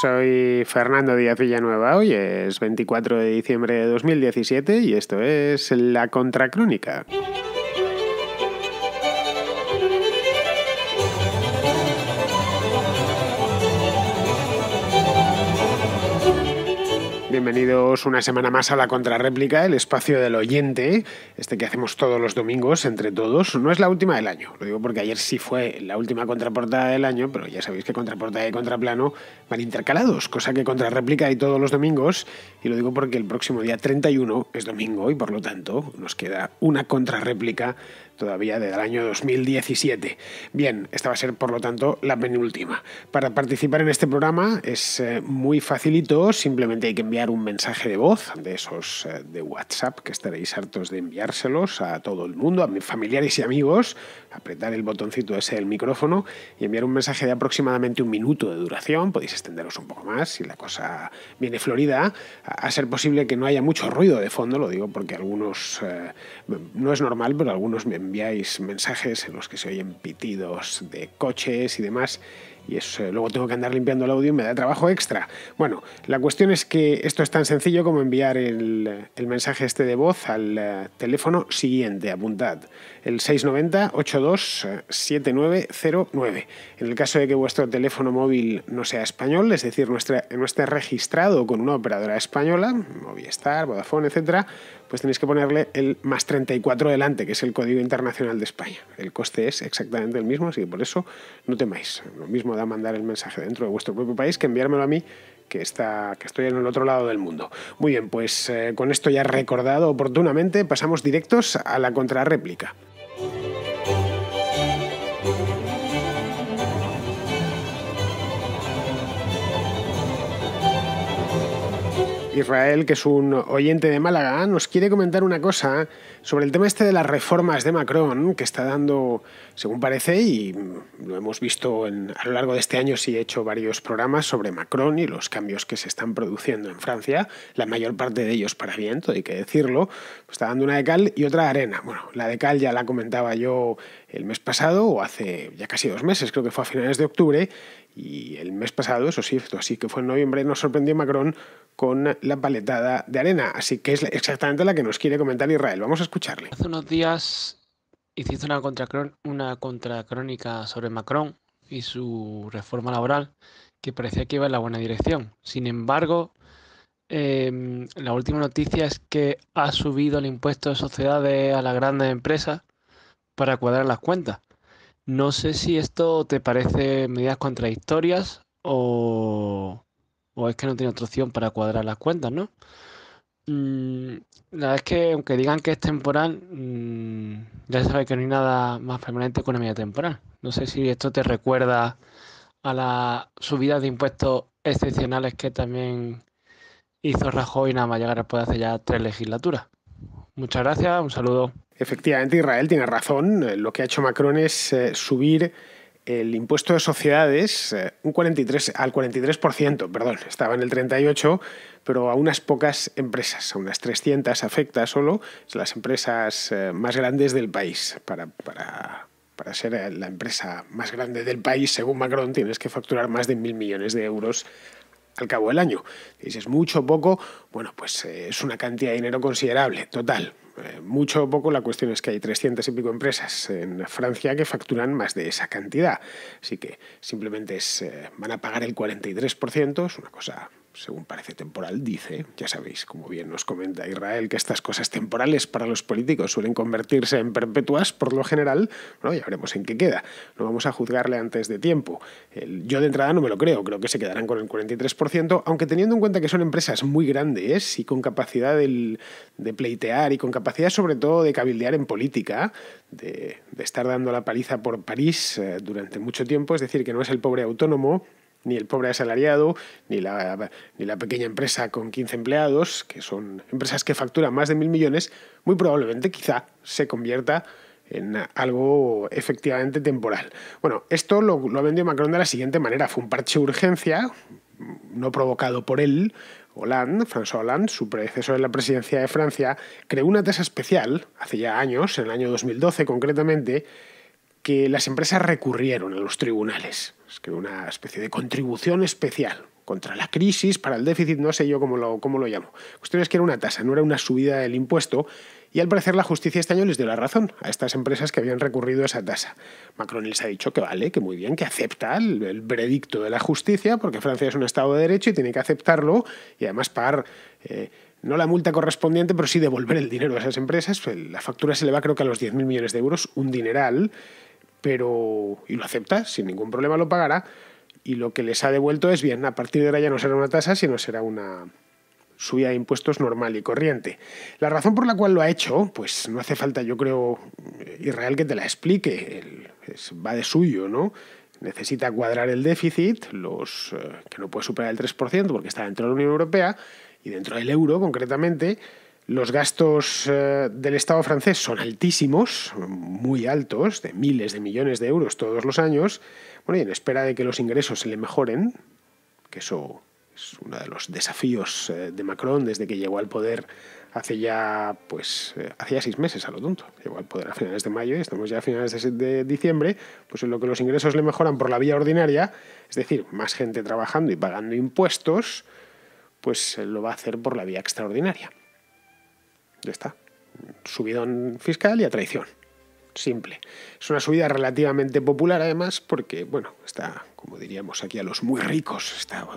Soy Fernando Díaz Villanueva. Hoy es 24 de diciembre de 2017 y esto es La Contracrónica. Bienvenidos una semana más a La Contrarréplica, el espacio del oyente, que hacemos todos los domingos entre todos. No es la última del año, lo digo porque ayer sí fue la última contraportada del año, pero ya sabéis que contraportada y contraplano van intercalados, cosa que Contrarréplica hay todos los domingos, y lo digo porque el próximo día 31 es domingo y por lo tanto nos queda una contrarréplica todavía del año 2017. Bien, esta va a ser por lo tanto la penúltima. Para participar en este programa es muy facilito, simplemente hay que enviar un mensaje de voz, de esos de WhatsApp, que estaréis hartos de enviárselos a todo el mundo, a mis familiares y amigos, apretar el botoncito ese del micrófono y enviar un mensaje de aproximadamente 1 minuto de duración. Podéis extenderos un poco más si la cosa viene florida, a ser posible que no haya mucho ruido de fondo, lo digo porque algunos, no es normal, pero algunos me enviáis mensajes en los que se oyen pitidos de coches y demás, y eso, luego tengo que andar limpiando el audio y me da trabajo extra. Bueno, la cuestión es que esto es tan sencillo como enviar el mensaje de voz al teléfono siguiente, apuntad, el 690-827909. En el caso de que vuestro teléfono móvil no sea español, es decir, no esté registrado con una operadora española, Movistar, Vodafone, etcétera, pues tenéis que ponerle el +34 delante, que es el código internacional de España. El coste es exactamente el mismo, así que por eso no temáis. Lo mismo da mandar el mensaje dentro de vuestro propio país que enviármelo a mí, que estoy en el otro lado del mundo. Muy bien, pues con esto ya recordado oportunamente, pasamos directos a la contrarréplica. Israel, que es un oyente de Málaga, nos quiere comentar una cosa sobre el tema de las reformas de Macron, que está dando, según parece, y lo hemos visto a lo largo de este año, sí he hecho varios programas sobre Macron y los cambios que se están produciendo en Francia, la mayor parte de ellos para bien, todo hay que decirlo, pues está dando una de cal y otra de arena. Bueno, la de cal ya la comentaba yo el mes pasado, o hace ya casi 2 meses, creo que fue a finales de octubre, y el mes pasado, eso sí, así que fue en noviembre, nos sorprendió Macron con la paletada de arena, así que es exactamente la que nos quiere comentar Israel. Vamos a escucharle. Hace unos días hiciste una contracrónica sobre Macron y su reforma laboral que parecía que iba en la buena dirección. Sin embargo, la última noticia es que ha subido el impuesto de sociedades a las grandes empresas para cuadrar las cuentas. No sé si esto te parece medidas contradictorias o es que no tiene otra opción para cuadrar las cuentas, ¿no? La verdad es que aunque digan que es temporal, ya se sabe que no hay nada más permanente que una medida temporal. No sé si esto te recuerda a las subidas de impuestos excepcionales que también hizo Rajoy nada más llegar después de hace ya 3 legislaturas. Muchas gracias, un saludo. Efectivamente, Israel tiene razón. Lo que ha hecho Macron es subir el impuesto de sociedades al 43%, perdón, estaba en el 38%, pero a unas pocas empresas, a unas 300 afecta solo, las empresas más grandes del país. Para ser la empresa más grande del país, según Macron, tienes que facturar más de 1.000 millones de euros al cabo del año. ¿Es mucho o poco? Bueno, pues es una cantidad de dinero considerable, total. Mucho o poco, la cuestión es que hay 300 y pico empresas en Francia que facturan más de esa cantidad. Así que simplemente van a pagar el 43%, es una cosa, según parece, temporal, dice. Ya sabéis, como bien nos comenta Israel, que estas cosas temporales para los políticos suelen convertirse en perpetuas por lo general. Bueno, ya veremos en qué queda. No vamos a juzgarle antes de tiempo. Yo de entrada no me lo creo que se quedarán con el 43%, aunque teniendo en cuenta que son empresas muy grandes y con capacidad de pleitear y con capacidad sobre todo de cabildear en política, de estar dando la paliza por París durante mucho tiempo, es decir, que no es el pobre autónomo, ni el pobre asalariado, ni la pequeña empresa con 15 empleados, que son empresas que facturan más de 1.000 millones, muy probablemente quizá se convierta en algo efectivamente temporal. Bueno, esto lo vendió Macron de la siguiente manera. Fue un parche de urgencia, no provocado por él. François Hollande, su predecesor en la presidencia de Francia, creó una tasa especial, hace ya años, en el año 2012 concretamente, que las empresas recurrieron a los tribunales. Es que una especie de contribución especial, contra la crisis, para el déficit, no sé yo cómo lo llamo. La cuestión es que era una tasa, no era una subida del impuesto, y al parecer la justicia este año les dio la razón a estas empresas que habían recurrido a esa tasa. Macron les ha dicho que vale, que muy bien, que acepta el veredicto de la justicia, porque Francia es un Estado de Derecho y tiene que aceptarlo y además pagar... no la multa correspondiente, pero sí devolver el dinero a esas empresas. La factura se le va creo que a los 10.000 millones de euros, un dineral, y lo acepta, sin ningún problema lo pagará, y lo que les ha devuelto es bien, a partir de ahora ya no será una tasa, sino será una subida de impuestos normal y corriente. La razón por la cual lo ha hecho, pues no hace falta, yo creo, Israel, que te la explique, va de suyo, ¿no? Necesita cuadrar el déficit, que no puede superar el 3% porque está dentro de la Unión Europea, y dentro del euro, concretamente, los gastos del Estado francés son altísimos, muy altos, de miles de millones de euros todos los años. Bueno, y en espera de que los ingresos se le mejoren, que eso es uno de los desafíos de Macron desde que llegó al poder hace ya 6 meses a lo tonto. Llegó al poder a finales de mayo y estamos ya a finales de diciembre, pues en lo que los ingresos le mejoran por la vía ordinaria, es decir, más gente trabajando y pagando impuestos, pues lo va a hacer por la vía extraordinaria. Ya está. Subidón fiscal y a traición. Simple. Es una subida relativamente popular, además, porque, bueno, está, como diríamos aquí, a los muy ricos, está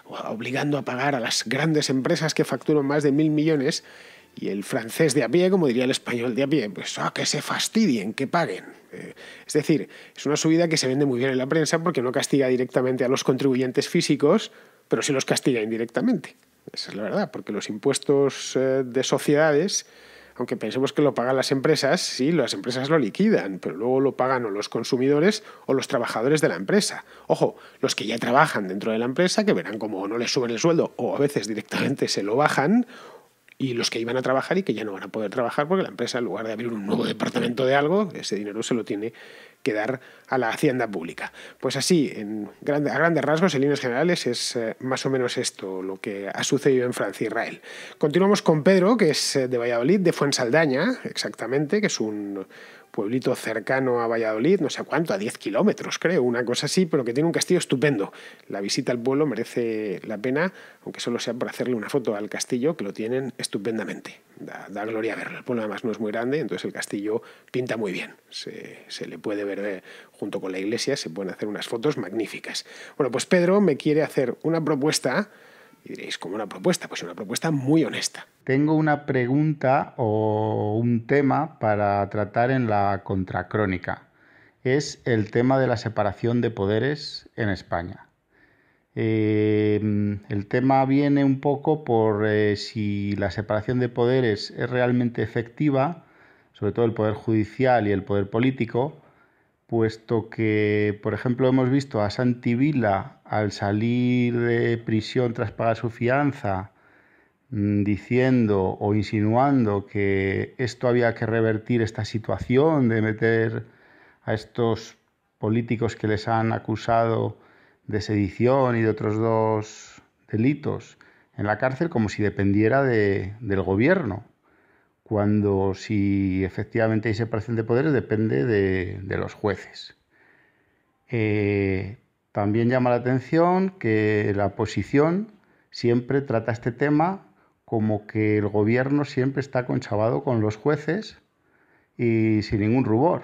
obligando a pagar a las grandes empresas que facturan más de 1.000 millones, y el francés de a pie, como diría el español de a pie, pues que se fastidien, que paguen. Es decir, es una subida que se vende muy bien en la prensa porque no castiga directamente a los contribuyentes físicos, pero sí los castiga indirectamente. Esa es la verdad, porque los impuestos de sociedades, aunque pensemos que lo pagan las empresas, sí, las empresas lo liquidan, pero luego lo pagan o los consumidores o los trabajadores de la empresa. Ojo, los que ya trabajan dentro de la empresa, que verán cómo no les suben el sueldo o a veces directamente se lo bajan, y los que iban a trabajar y que ya no van a poder trabajar porque la empresa, en lugar de abrir un nuevo departamento de algo, ese dinero se lo tiene que dar a la hacienda pública. Pues así, a grandes rasgos, en líneas generales, es más o menos esto lo que ha sucedido en Francia e Israel. Continuamos con Pedro, que es de Valladolid, de Fuensaldaña, exactamente, que es un pueblito cercano a Valladolid, no sé a cuánto, a 10 kilómetros creo, una cosa así, pero que tiene un castillo estupendo. La visita al pueblo merece la pena, aunque solo sea por hacerle una foto al castillo, que lo tienen estupendamente. Da gloria verlo. El pueblo además no es muy grande, entonces el castillo pinta muy bien. Se le puede ver junto con la iglesia, se pueden hacer unas fotos magníficas. Bueno, pues Pedro me quiere hacer una propuesta. Y diréis, ¿cómo una propuesta? Pues una propuesta muy honesta. Tengo una pregunta o un tema para tratar en la contracrónica. Es el tema de la separación de poderes en España. El tema viene un poco por si la separación de poderes es realmente efectiva, sobre todo el poder judicial y el poder político, puesto que, por ejemplo, hemos visto a Santi Vila al salir de prisión tras pagar su fianza, diciendo o insinuando que esto había que revertir esta situación de meter a estos políticos que les han acusado de sedición y de otros 2 delitos en la cárcel como si dependiera del gobierno, cuando si efectivamente hay separación de poderes depende de los jueces. También llama la atención que la oposición siempre trata este tema como que el gobierno siempre está conchavado con los jueces y sin ningún rubor.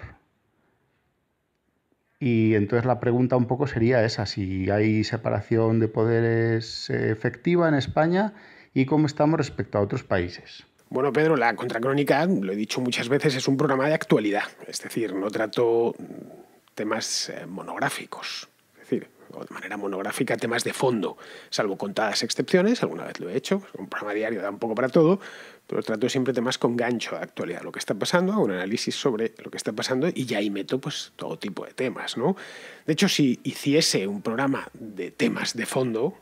Y entonces la pregunta un poco sería esa, si hay separación de poderes efectiva en España y cómo estamos respecto a otros países. Bueno, Pedro, la Contracrónica, lo he dicho muchas veces, es un programa de actualidad. Es decir, no trato temas monográficos. Es decir, o de manera monográfica temas de fondo, salvo contadas excepciones, alguna vez lo he hecho, un programa diario da un poco para todo, pero trato siempre temas con gancho de actualidad, lo que está pasando, hago un análisis sobre lo que está pasando y ya ahí meto pues todo tipo de temas, ¿no? De hecho, si hiciese un programa de temas de fondo,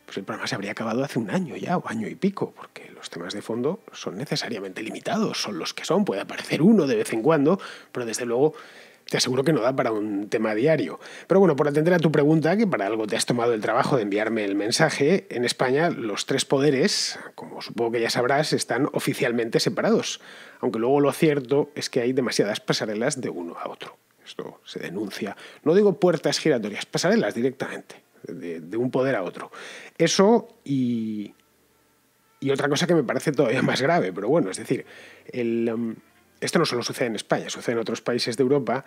pues el programa se habría acabado hace un año ya, o año y pico, porque los temas de fondo son necesariamente limitados, son los que son, puede aparecer uno de vez en cuando, pero desde luego te aseguro que no da para un tema diario. Pero bueno, por atender a tu pregunta, que para algo te has tomado el trabajo de enviarme el mensaje, en España los 3 poderes, como supongo que ya sabrás, están oficialmente separados, aunque luego lo cierto es que hay demasiadas pasarelas de uno a otro. Esto se denuncia. No digo puertas giratorias, pasarelas directamente. de un poder a otro. Eso y otra cosa que me parece todavía más grave, pero bueno, es decir, esto no solo sucede en España, sucede en otros países de Europa.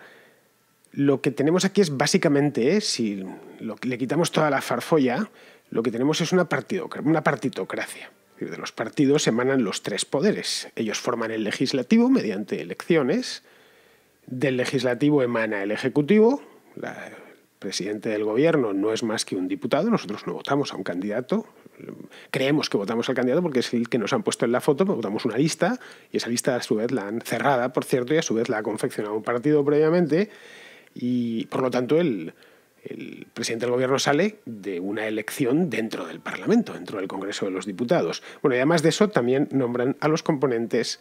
Lo que tenemos aquí es básicamente, si le quitamos toda la farfolla, lo que tenemos es una partitocracia. De los partidos emanan los tres poderes. Ellos forman el legislativo mediante elecciones. Del legislativo emana el ejecutivo. El presidente del gobierno no es más que un diputado. Nosotros no votamos a un candidato. Creemos que votamos al candidato porque es el que nos han puesto en la foto, pero votamos una lista y esa lista a su vez la han cerrada, por cierto, y a su vez la ha confeccionado un partido previamente y por lo tanto el presidente del gobierno sale de una elección dentro del Parlamento, dentro del Congreso de los Diputados. Bueno, y además de eso también nombran a los componentes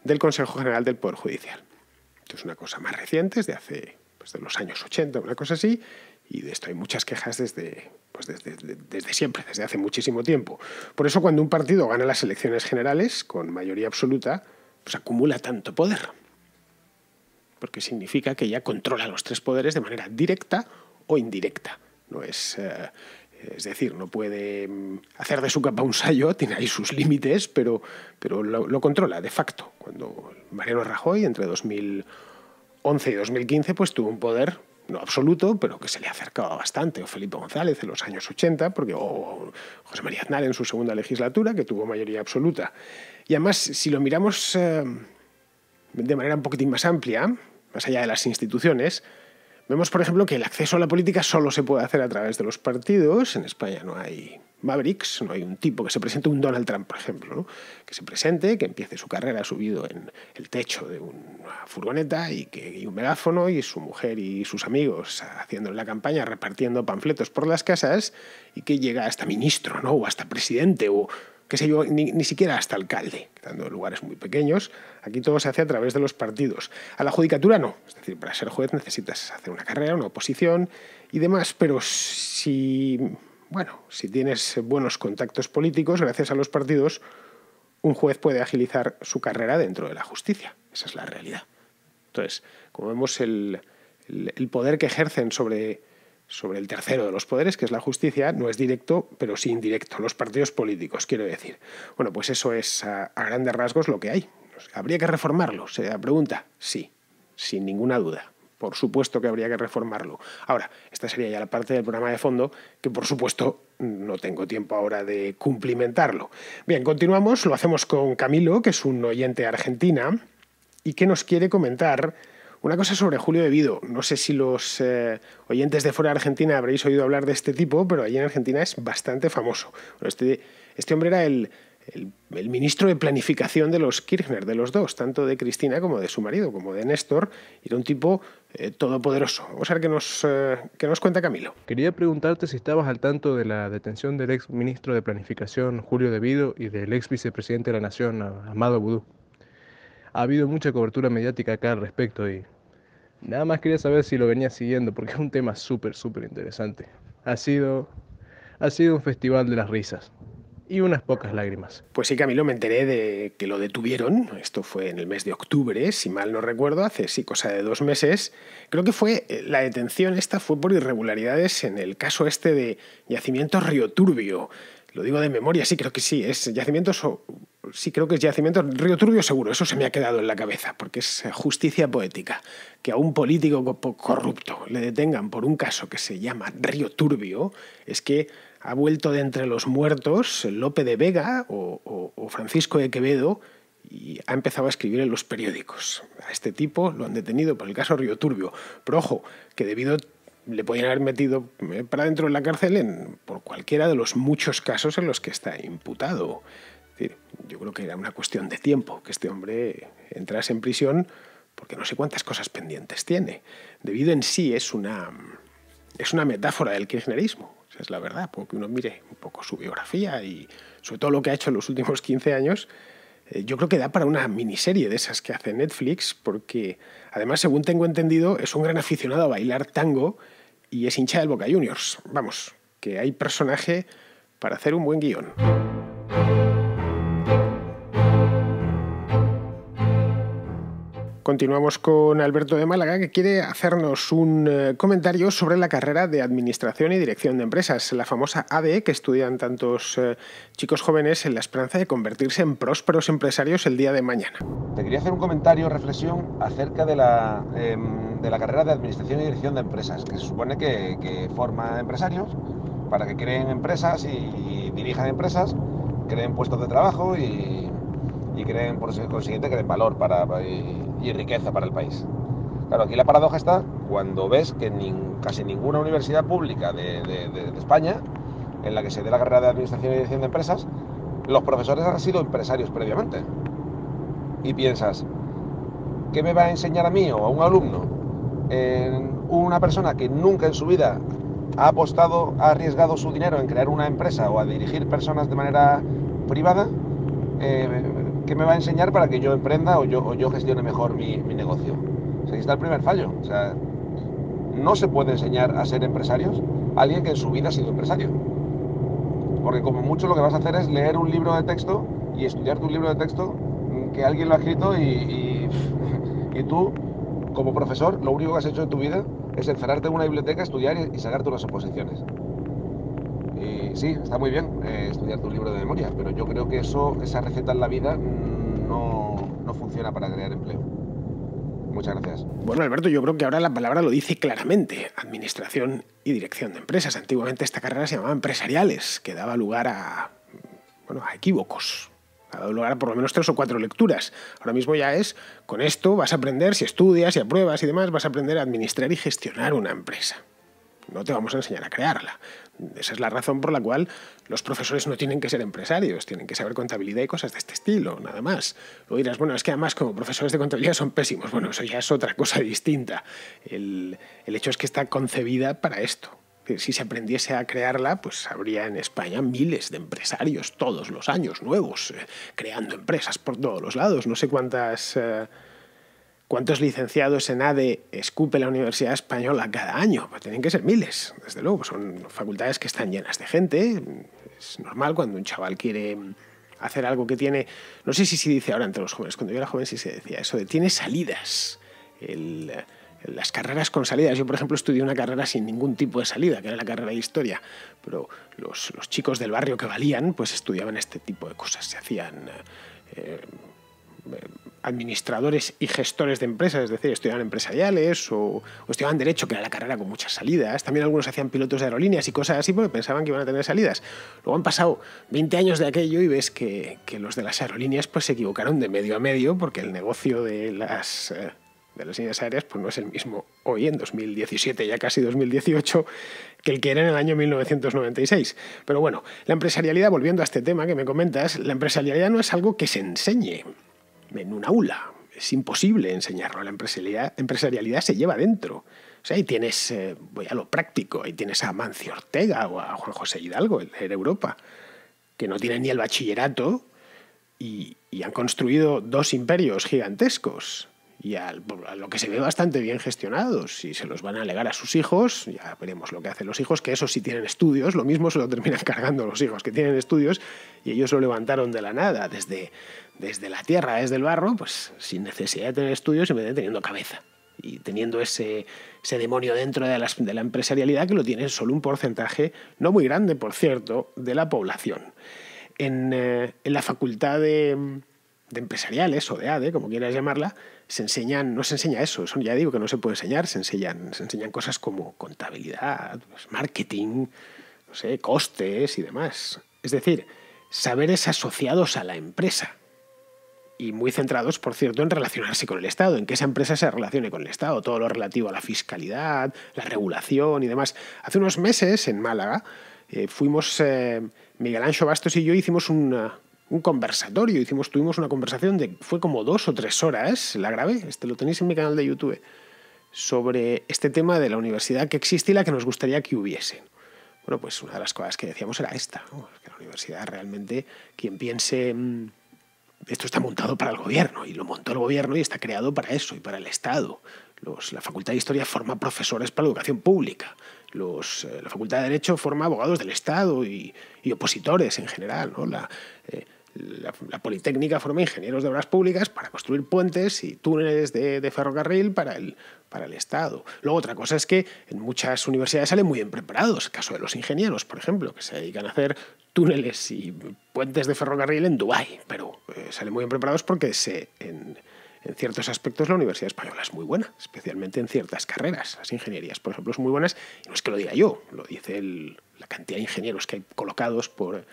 del Consejo General del Poder Judicial. Esto es una cosa más reciente, es de hace de los años 80, una cosa así, y de esto hay muchas quejas desde siempre, desde hace muchísimo tiempo. Por eso cuando un partido gana las elecciones generales con mayoría absoluta, pues acumula tanto poder, porque significa que ya controla los tres poderes de manera directa o indirecta. No es decir, no puede hacer de su capa un sayo, tiene ahí sus límites, pero lo controla de facto. Cuando Mariano Rajoy, entre 2011 y 2015, pues tuvo un poder no absoluto, pero que se le acercaba bastante, o Felipe González en los años 80, o José María Aznar en su segunda legislatura, que tuvo mayoría absoluta. Y además, si lo miramos de manera un poquitín más amplia, más allá de las instituciones, vemos, por ejemplo, que el acceso a la política solo se puede hacer a través de los partidos. En España no hay Mavericks, no hay un tipo que se presente, un Donald Trump, por ejemplo, ¿no? Que se presente, que empiece su carrera subido en el techo de una furgoneta y un megáfono y su mujer y sus amigos haciendo la campaña, repartiendo panfletos por las casas y que llega hasta ministro, ¿no? O hasta presidente o qué sé yo, ni siquiera hasta alcalde, quedando en lugares muy pequeños. Aquí todo se hace a través de los partidos. A la judicatura no. Es decir, para ser juez necesitas hacer una carrera, una oposición y demás, pero si tienes buenos contactos políticos, gracias a los partidos, un juez puede agilizar su carrera dentro de la justicia. Esa es la realidad. Entonces, como vemos, el poder que ejercen sobre el tercero de los poderes, que es la justicia, no es directo, pero sí indirecto. Los partidos políticos, quiero decir. Bueno, pues eso es a grandes rasgos lo que hay. ¿Habría que reformarlo? Se da pregunta. Sí, sin ninguna duda. Por supuesto que habría que reformarlo. Ahora, esta sería ya la parte del programa de fondo, que por supuesto no tengo tiempo ahora de cumplimentarlo. Bien, continuamos. Lo hacemos con Camilo, que es un oyente argentina, y que nos quiere comentar una cosa sobre Julio de Vido. No sé si los oyentes de fuera de Argentina habréis oído hablar de este tipo, pero allí en Argentina es bastante famoso. Bueno, este hombre era el ministro de planificación de los Kirchner, de los dos, tanto de Cristina como de su marido, como de Néstor. Era un tipo todopoderoso. Vamos a ver qué nos cuenta Camilo. Quería preguntarte si estabas al tanto de la detención del ex ministro de planificación Julio de Vido y del ex vicepresidente de la Nación, Amado Boudou. Ha habido mucha cobertura mediática acá al respecto y nada más quería saber si lo venías siguiendo porque es un tema súper interesante. Ha sido un festival de las risas y unas pocas lágrimas. Pues sí, Camilo, me enteré de que lo detuvieron. Esto fue en el mes de octubre, si mal no recuerdo, hace cosa de 2 meses. Creo que la detención esta fue por irregularidades en el caso este de Yacimientos Río Turbio. Lo digo de memoria, sí, creo que sí, creo que es Yacimientos Río Turbio seguro, eso se me ha quedado en la cabeza, porque es justicia poética. Que a un político corrupto le detengan por un caso que se llama Río Turbio, es que ha vuelto de entre los muertos Lope de Vega o Francisco de Quevedo y ha empezado a escribir en los periódicos. A este tipo lo han detenido por el caso Río Turbio, pero ojo, que debido le podían haber metido para dentro de la cárcel por cualquiera de los muchos casos en los que está imputado. Es decir, yo creo que era una cuestión de tiempo que este hombre entrase en prisión porque no sé cuántas cosas pendientes tiene. Debido en sí es una metáfora del kirchnerismo, esa es la verdad, porque uno mire un poco su biografía y sobre todo lo que ha hecho en los últimos 15 años, yo creo que da para una miniserie de esas que hace Netflix, porque además, según tengo entendido, es un gran aficionado a bailar tango y es hincha del Boca Juniors. Vamos, que hay personaje para hacer un buen guión. Continuamos con Alberto de Málaga, que quiere hacernos un comentario sobre la carrera de Administración y Dirección de Empresas, la famosa ADE que estudian tantos chicos jóvenes en la esperanza de convertirse en prósperos empresarios el día de mañana. Te quería hacer un comentario, reflexión acerca de la carrera de Administración y Dirección de Empresas, que se supone que forma empresarios para que creen empresas y dirijan empresas, creen puestos de trabajo y creen, por consiguiente, creen valor y riqueza para el país. Claro, aquí la paradoja está cuando ves que casi ninguna universidad pública de España, en la que se dé la carrera de Administración y Dirección de Empresas, los profesores han sido empresarios previamente. Y piensas, ¿qué me va a enseñar a mí o a un alumno una persona que nunca en su vida ha apostado, ha arriesgado su dinero en crear una empresa o a dirigir personas de manera privada? ¿Qué me va a enseñar para que yo emprenda o yo gestione mejor mi negocio? O sea, ahí está el primer fallo. O sea, no se puede enseñar a ser empresarios a alguien que en su vida ha sido empresario. Porque como mucho lo que vas a hacer es leer un libro de texto y estudiarte un libro de texto que alguien lo ha escrito y tú, como profesor, lo único que has hecho en tu vida es encerrarte en una biblioteca, estudiar y sacarte unas oposiciones. Y sí, está muy bien estudiarte un libro de memoria, pero yo creo que esa receta en la vida no funciona para crear empleo. Muchas gracias. Bueno, Alberto, yo creo que ahora la palabra lo dice claramente: Administración y Dirección de Empresas. Antiguamente esta carrera se llamaba Empresariales, que daba lugar a equívocos. Ha dado lugar a por lo menos 3 o 4 lecturas. Ahora mismo ya es, con esto vas a aprender, si estudias, si apruebas y demás, vas a aprender a administrar y gestionar una empresa. No te vamos a enseñar a crearla. Esa es la razón por la cual los profesores no tienen que ser empresarios, tienen que saber contabilidad y cosas de este estilo, nada más. Luego dirás, bueno, es que además como profesores de contabilidad son pésimos. Bueno, eso ya es otra cosa distinta. El hecho es que está concebida para esto. Si se aprendiese a crearla, pues habría en España miles de empresarios todos los años nuevos, creando empresas por todos los lados. No sé cuántos licenciados en ADE escupe la Universidad Española cada año. Pues tienen que ser miles, desde luego. Son facultades que están llenas de gente. Es normal cuando un chaval quiere hacer algo que tiene... No sé si se dice ahora entre los jóvenes. Cuando yo era joven sí se decía eso de tiene salidas. Las carreras con salidas. Yo, por ejemplo, estudié una carrera sin ningún tipo de salida, que era la carrera de Historia. Pero los chicos del barrio que valían, pues estudiaban este tipo de cosas. Se hacían... administradores y gestores de empresas, es decir, estudiaban empresariales o estudiaban Derecho, que era la carrera con muchas salidas. También algunos hacían pilotos de aerolíneas y cosas así porque pensaban que iban a tener salidas. Luego han pasado 20 años de aquello y ves que los de las aerolíneas pues se equivocaron de medio a medio, porque el negocio de las líneas aéreas pues no es el mismo hoy, en 2017, ya casi 2018, que el que era en el año 1996. Pero bueno, la empresarialidad, volviendo a este tema que me comentas, la empresarialidad no es algo que se enseñe en un aula. Es imposible enseñarlo. La empresarialidad se lleva dentro. O sea, ahí tienes, voy a lo práctico, ahí tienes a Amancio Ortega o a Juan José Hidalgo, el de Europa, que no tienen ni el bachillerato y han construido 2 imperios gigantescos y a lo que se ve bastante bien gestionados. Si se los van a legar a sus hijos, ya veremos lo que hacen los hijos, que esos sí tienen estudios, lo mismo se lo terminan cargando los hijos que tienen estudios y ellos lo levantaron de la nada, desde la tierra, desde el barro, pues sin necesidad de tener estudios, simplemente teniendo cabeza y teniendo ese demonio dentro de la empresarialidad, que lo tiene solo un porcentaje, no muy grande, por cierto, de la población. En la facultad de empresariales o de ADE, como quieras llamarla, no se enseña eso. Ya digo que no se puede enseñar, se enseñan cosas como contabilidad, pues, marketing, no sé, costes y demás. Es decir, saberes asociados a la empresa y muy centrados, por cierto, en relacionarse con el Estado, en que esa empresa se relacione con el Estado, todo lo relativo a la fiscalidad, la regulación y demás. Hace unos meses en Málaga fuimos, Miguel Anxo Bastos y yo hicimos un conversatorio, tuvimos una conversación fue como 2 o 3 horas, la grabé, lo tenéis en mi canal de YouTube, sobre este tema de la universidad que existe y la que nos gustaría que hubiese. Bueno, pues una de las cosas que decíamos era esta, ¿no? Que la universidad realmente, quien piense, esto está montado para el gobierno, y lo montó el gobierno y está creado para eso y para el Estado. La Facultad de Historia forma profesores para la educación pública. La Facultad de Derecho forma abogados del Estado y opositores en general, ¿no? La Politécnica forma ingenieros de obras públicas para construir puentes y túneles de ferrocarril para el Estado. Luego otra cosa es que en muchas universidades salen muy bien preparados. El caso de los ingenieros, por ejemplo, que se dedican a hacer túneles y puentes de ferrocarril en Dubái, pero salen muy bien preparados porque en ciertos aspectos la Universidad Española es muy buena, especialmente en ciertas carreras. Las ingenierías, por ejemplo, son muy buenas, y no es que lo diga yo, lo dice la cantidad de ingenieros que hay colocados por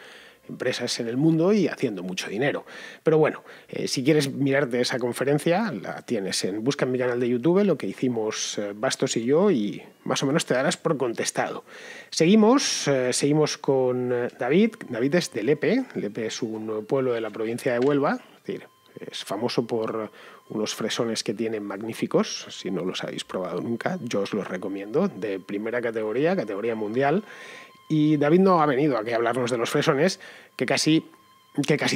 empresas en el mundo y haciendo mucho dinero. Pero bueno, si quieres mirarte esa conferencia, la tienes busca en mi canal de YouTube, lo que hicimos Bastos y yo, y más o menos te darás por contestado. Seguimos con David. David es de Lepe. Lepe es un pueblo de la provincia de Huelva, es decir, es famoso por unos fresones que tienen magníficos. Si no los habéis probado nunca, yo os los recomiendo, de primera categoría mundial. Y David no ha venido aquí a hablarnos de los fresones, que casi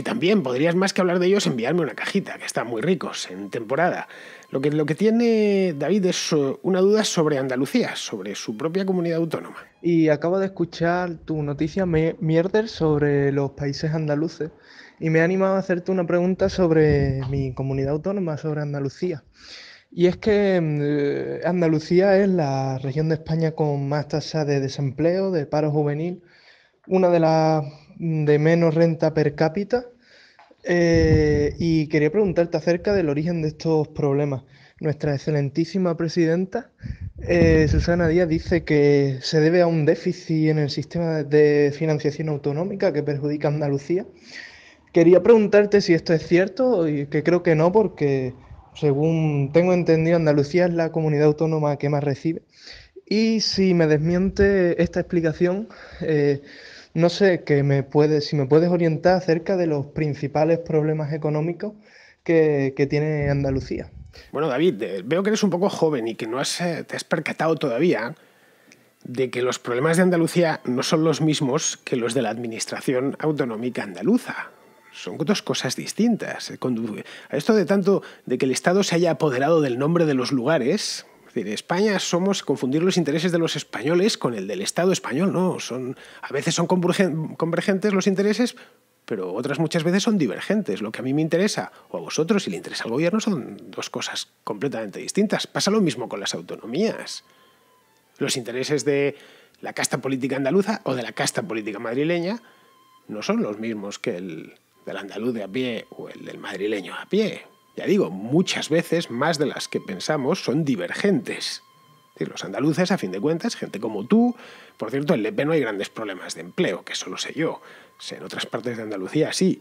también podrías, más que hablar de ellos, enviarme una cajita, que están muy ricos en temporada. Lo que tiene David es una duda sobre Andalucía, sobre su propia comunidad autónoma. Y acabo de escuchar tu noticia mierder sobre los países andaluces y me ha animado a hacerte una pregunta sobre mi comunidad autónoma, sobre Andalucía. Y es que Andalucía es la región de España con más tasa de desempleo, de paro juvenil, una de las de menos renta per cápita. Y quería preguntarte acerca del origen de estos problemas. Nuestra excelentísima presidenta, Susana Díaz, dice que se debe a un déficit en el sistema de financiación autonómica que perjudica a Andalucía. Quería preguntarte si esto es cierto, y que creo que no, porque según tengo entendido, Andalucía es la comunidad autónoma que más recibe. Y si me desmiente esta explicación, no sé, si me puedes orientar acerca de los principales problemas económicos que tiene Andalucía. Bueno, David, veo que eres un poco joven y que no te has percatado todavía de que los problemas de Andalucía no son los mismos que los de la administración autonómica andaluza. Son dos cosas distintas. A esto de que el Estado se haya apoderado del nombre de los lugares, es decir, España somos confundir los intereses de los españoles con el del Estado español, no. A veces son convergentes los intereses, pero otras muchas veces son divergentes. Lo que a mí me interesa, o a vosotros, y le interesa al gobierno, son dos cosas completamente distintas. Pasa lo mismo con las autonomías. Los intereses de la casta política andaluza o de la casta política madrileña no son los mismos que el del andaluz de a pie o el del madrileño a pie. Ya digo, muchas veces, más de las que pensamos, son divergentes. Es decir, los andaluces, a fin de cuentas, gente como tú. Por cierto, en Lepe no hay grandes problemas de empleo, que eso lo sé yo. En otras partes de Andalucía sí.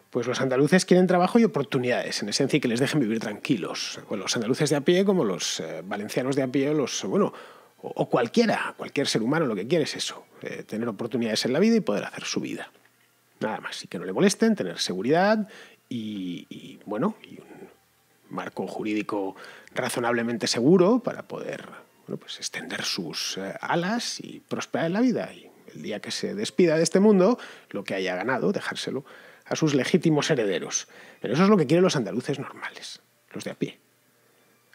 Pues los andaluces quieren trabajo y oportunidades, en esencia, y que les dejen vivir tranquilos. Bueno, los andaluces de a pie, como los valencianos de a pie, o cualquier ser humano, lo que quiere es eso, tener oportunidades en la vida y poder hacer su vida. Nada más, y que no le molesten, tener seguridad y un marco jurídico razonablemente seguro para poder extender sus alas y prosperar en la vida. Y el día que se despida de este mundo, lo que haya ganado, dejárselo a sus legítimos herederos. Pero eso es lo que quieren los andaluces normales, los de a pie.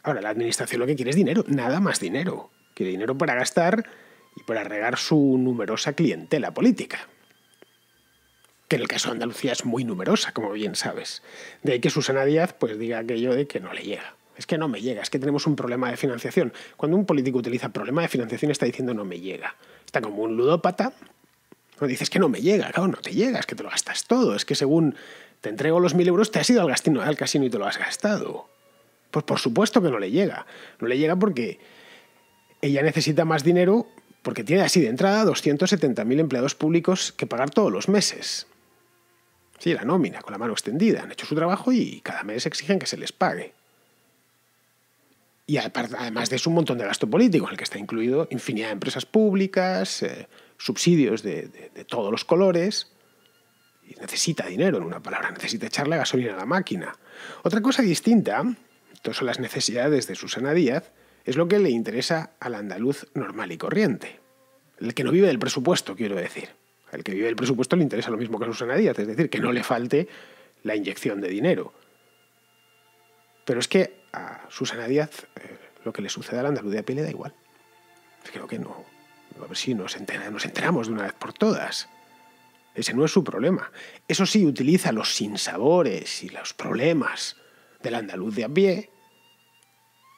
Ahora, la administración lo que quiere es dinero, nada más dinero. Quiere dinero para gastar y para regar su numerosa clientela política, que en el caso de Andalucía es muy numerosa, como bien sabes. De ahí que Susana Díaz diga aquello de que no le llega. Es que no me llega, es que tenemos un problema de financiación. Cuando un político utiliza problema de financiación está diciendo no me llega. Está como un ludópata. No dices que no me llega, claro, no te llega, es que te lo gastas todo. Es que según te entrego los 1.000 euros, te has ido al casino y te lo has gastado. Pues por supuesto que no le llega. No le llega porque ella necesita más dinero, porque tiene así de entrada 270.000 empleados públicos que pagar todos los meses. Sí, la nómina, con la mano extendida. Han hecho su trabajo y cada mes exigen que se les pague. Y además de eso, un montón de gasto político, en el que está incluido infinidad de empresas públicas, subsidios de todos los colores. Y necesita dinero, en una palabra, necesita echarle gasolina a la máquina. Otra cosa distinta, todas son las necesidades de Susana Díaz, es lo que le interesa al andaluz normal y corriente. El que no vive del presupuesto, quiero decir. Al que vive del presupuesto le interesa lo mismo que a Susana Díaz, es decir, que no le falte la inyección de dinero. Pero es que a Susana Díaz lo que le sucede al andaluz de a pie le da igual. Creo que no. A ver si nos enteramos de una vez por todas. Ese no es su problema. Eso sí, utiliza los sinsabores y los problemas del andaluz de a pie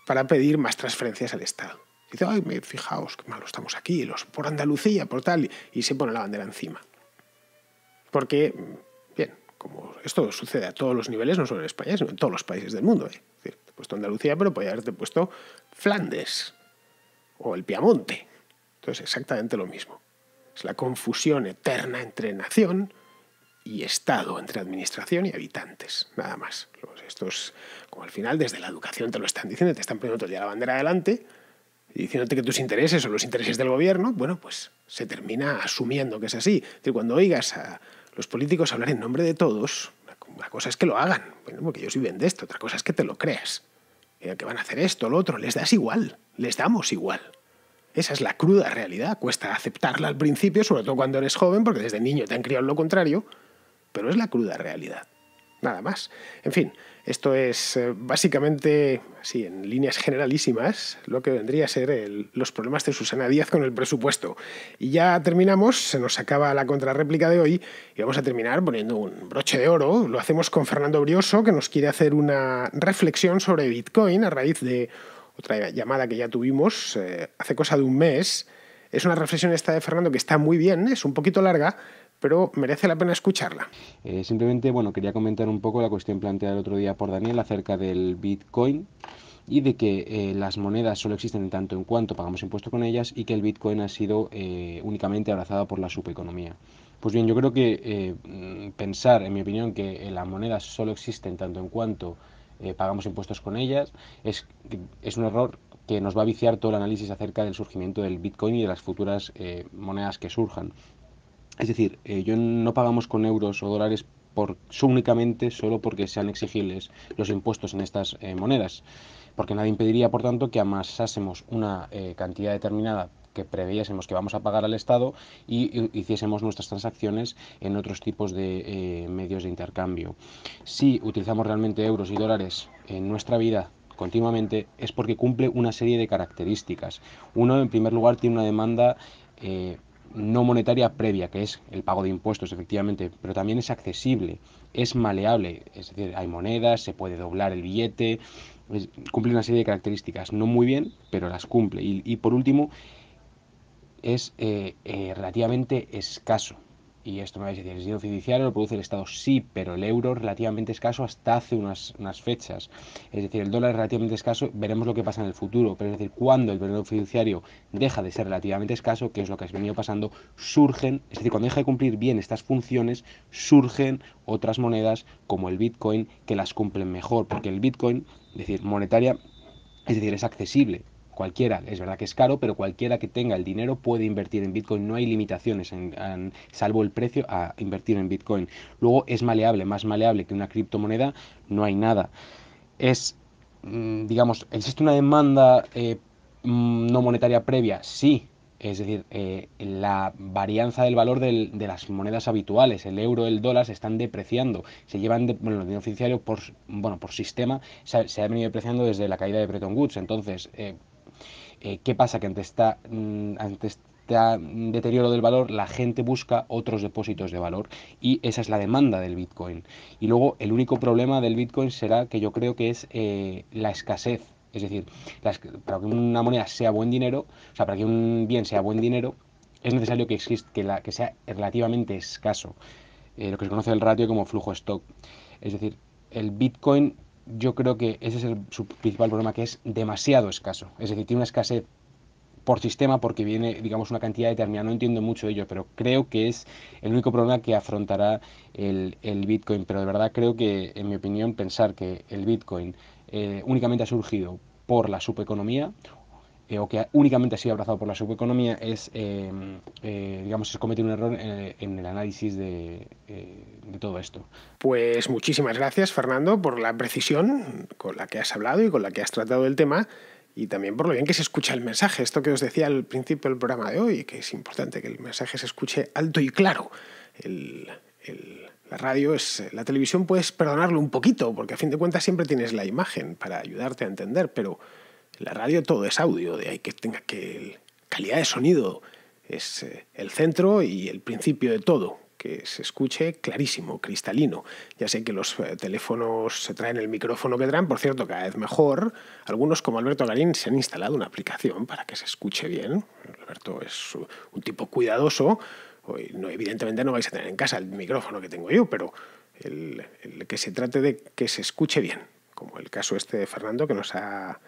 para pedir más transferencias al Estado. Dice, ay, fijaos qué malo estamos aquí, por Andalucía, por tal, y se pone la bandera encima. Porque, bien, como esto sucede a todos los niveles, no solo en España, sino en todos los países del mundo. Es decir, te he puesto Andalucía, pero podría haberte puesto Flandes o el Piamonte. Entonces, exactamente lo mismo. Es la confusión eterna entre nación y Estado, entre administración y habitantes, nada más. Estos, como al final, desde la educación te lo están diciendo, te están poniendo todo el día la bandera adelante y diciéndote que tus intereses son los intereses del gobierno, bueno, pues se termina asumiendo que es así. Es decir, cuando oigas a los políticos hablar en nombre de todos, una cosa es que lo hagan, bueno, porque ellos viven de esto, otra cosa es que te lo creas. Que van a hacer esto, lo otro, les das igual, les damos igual. Esa es la cruda realidad, cuesta aceptarla al principio, sobre todo cuando eres joven, porque desde niño te han criado lo contrario, pero es la cruda realidad, nada más. En fin, esto es básicamente, así en líneas generalísimas, lo que vendría a ser los problemas de Susana Díaz con el presupuesto. Y ya terminamos, se nos acaba la contrarréplica de hoy y vamos a terminar poniendo un broche de oro. Lo hacemos con Fernando Brioso, que nos quiere hacer una reflexión sobre Bitcoin a raíz de otra llamada que ya tuvimos hace cosa de un mes. Es una reflexión esta de Fernando que está muy bien, es un poquito larga, pero merece la pena escucharla. Simplemente, quería comentar un poco la cuestión planteada el otro día por Daniel acerca del Bitcoin y de que las monedas solo existen en tanto en cuanto pagamos impuestos con ellas y que el Bitcoin ha sido únicamente abrazado por la subeconomía. Pues bien, yo creo que pensar, en mi opinión, que las monedas solo existen tanto en cuanto pagamos impuestos con ellas es un error que nos va a viciar todo el análisis acerca del surgimiento del Bitcoin y de las futuras monedas que surjan. Es decir, no pagamos con euros o dólares únicamente solo porque sean exigibles los impuestos en estas monedas, porque nada impediría, por tanto, que amasásemos una cantidad determinada que previésemos que vamos a pagar al Estado y hiciésemos nuestras transacciones en otros tipos de medios de intercambio. Si utilizamos realmente euros y dólares en nuestra vida continuamente es porque cumple una serie de características. Uno, en primer lugar, tiene una demanda no monetaria previa, que es el pago de impuestos, efectivamente, pero también es accesible, es maleable, es decir, hay monedas, se puede doblar el billete, cumple una serie de características, no muy bien, pero las cumple. Y por último, es relativamente escaso. Y esto me vais a decir, ¿el dinero fiduciario lo produce el Estado? Sí, pero el euro es relativamente escaso hasta hace unas fechas. Es decir, el dólar es relativamente escaso, veremos lo que pasa en el futuro. Pero es decir, cuando el dinero fiduciario deja de ser relativamente escaso, que es lo que ha venido pasando, surgen, es decir, cuando deja de cumplir bien estas funciones, surgen otras monedas como el Bitcoin que las cumplen mejor. Porque el Bitcoin, es decir, monetaria, es decir, es accesible. Cualquiera, es verdad que es caro, pero cualquiera que tenga el dinero puede invertir en Bitcoin. No hay limitaciones, salvo el precio, a invertir en Bitcoin. Luego es maleable, más maleable que una criptomoneda, no hay nada. Digamos, ¿existe una demanda no monetaria previa? Sí. Es decir, la varianza del valor de las monedas habituales, el euro, el dólar, se están depreciando. Se llevan, el dinero oficial por sistema se ha venido depreciando desde la caída de Bretton Woods. Entonces, ¿qué pasa? Que ante este deterioro del valor, la gente busca otros depósitos de valor y esa es la demanda del Bitcoin. Y luego el único problema del Bitcoin será que yo creo que es la escasez. Es decir, para que una moneda sea buen dinero, o sea, para que un bien sea buen dinero, es necesario que sea relativamente escaso. Lo que se conoce el ratio como flujo stock. Es decir, el Bitcoin, yo creo que ese es su principal problema, que es demasiado escaso. Es decir, tiene una escasez por sistema porque viene, digamos, una cantidad determinada. No entiendo mucho de ello, pero creo que es el único problema que afrontará el Bitcoin. Pero de verdad creo que, en mi opinión, pensar que el Bitcoin únicamente ha surgido por la subeconomía o que únicamente ha sido abrazado por la subeconomía digamos, es cometer un error en el análisis de todo esto. Pues muchísimas gracias, Fernando, por la precisión con la que has hablado y con la que has tratado el tema y también por lo bien que se escucha el mensaje. Esto que os decía al principio del programa de hoy, que es importante que el mensaje se escuche alto y claro. La radio la televisión puedes perdonarlo un poquito, porque a fin de cuentas siempre tienes la imagen para ayudarte a entender, pero en la radio todo es audio, de ahí que calidad de sonido es el centro y el principio de todo. que se escuche clarísimo, cristalino. Ya sé que los teléfonos se traen el micrófono que traen, por cierto, cada vez mejor. Algunos, como Alberto Garín, se han instalado una aplicación para que se escuche bien. Alberto es un tipo cuidadoso. No, evidentemente no vais a tener en casa el micrófono que tengo yo, pero el que se trate de que se escuche bien, como el caso este de Fernando, que nos ha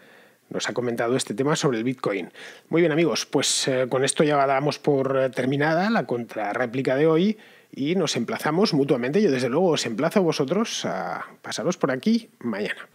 comentado este tema sobre el Bitcoin. Muy bien, amigos, pues con esto ya damos por terminada la contrarréplica de hoy y nos emplazamos mutuamente. Yo desde luego os emplazo a vosotros a pasaros por aquí mañana.